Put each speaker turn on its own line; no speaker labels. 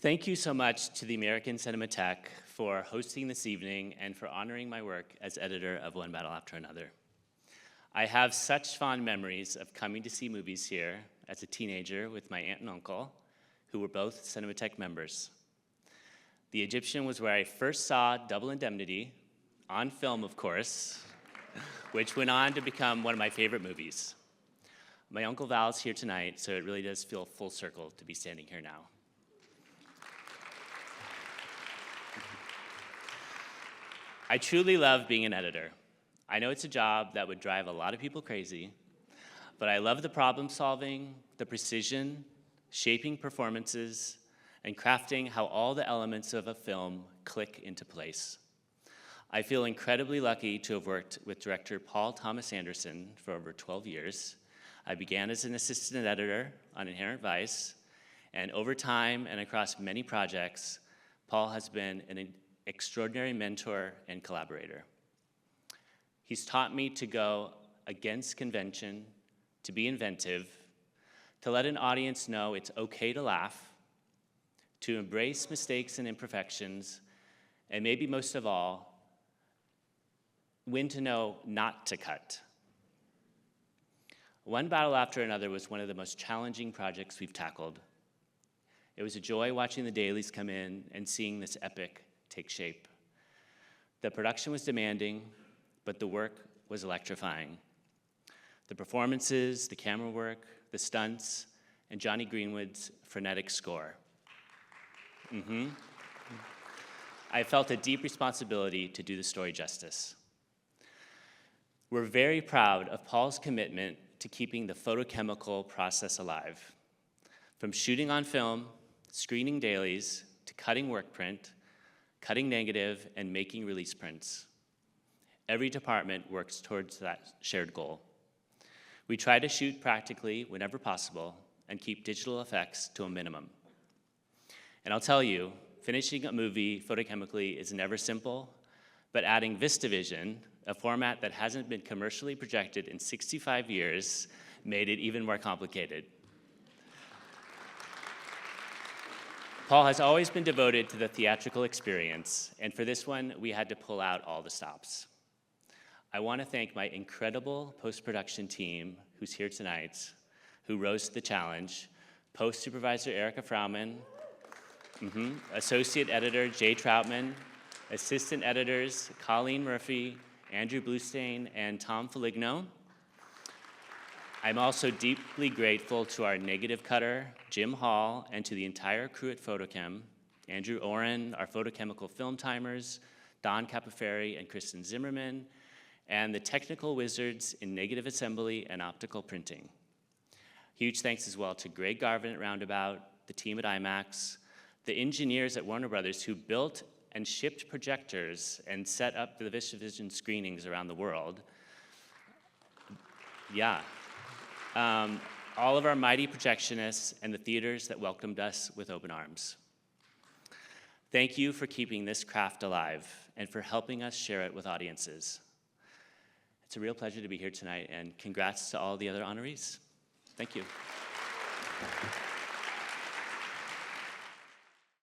Thank you so much to the American Cinematheque for hosting this evening and for honoring my work as editor of One Battle After Another. I have such fond memories of coming to see movies here as a teenager with my aunt and uncle, who were both Cinematheque members. The Egyptian was where I first saw Double Indemnity, on film, of course, which went on to become one of my favorite movies. My Uncle Val's here tonight, so it really does feel full circle to be standing here now. I truly love being an editor. I know it's a job that would drive a lot of people crazy, but I love the problem solving, the precision, shaping performances, and crafting how all the elements of a film click into place. I feel incredibly lucky to have worked with director Paul Thomas Anderson for over 12 years. I began as an assistant editor on Inherent Vice, and over time and across many projects, Paul has been an extraordinary mentor and collaborator. He's taught me to go against convention, to be inventive, to let an audience know it's okay to laugh, to embrace mistakes and imperfections, and maybe most of all, when to know not to cut. One Battle After Another was one of the most challenging projects we've tackled. It was a joy watching the dailies come in and seeing this epic take shape. The production was demanding, but the work was electrifying. The performances, the camera work, the stunts, and Johnny Greenwood's frenetic score. I felt a deep responsibility to do the story justice. We're very proud of Paul's commitment to keeping the photochemical process alive. From shooting on film, screening dailies, to cutting work print, cutting negative, and making release prints. Every department works towards that shared goal. We try to shoot practically whenever possible and keep digital effects to a minimum. And I'll tell you, finishing a movie photochemically is never simple, but adding VistaVision, a format that hasn't been commercially projected in 65 years, made it even more complicated. Paul has always been devoted to the theatrical experience, and for this one, we had to pull out all the stops. I want to thank my incredible post-production team, who's here tonight, who rose to the challenge. Post-supervisor Erica Frauman, associate editor Jay Troutman, assistant editors Colleen Murphy, Andrew Bluestein, and Tom Feligno. I'm also deeply grateful to our negative cutter, Jim Hall, and to the entire crew at Photochem, Andrew Oren, our photochemical film timers, Don Capoferri and Kristen Zimmerman, and the technical wizards in negative assembly and optical printing. Huge thanks as well to Greg Garvin at Roundabout, the team at IMAX, the engineers at Warner Brothers who built and shipped projectors and set up the VistaVision screenings around the world. All of our mighty projectionists and the theaters that welcomed us with open arms. Thank you for keeping this craft alive and for helping us share it with audiences. It's a real pleasure to be here tonight, and congrats to all the other honorees. Thank you.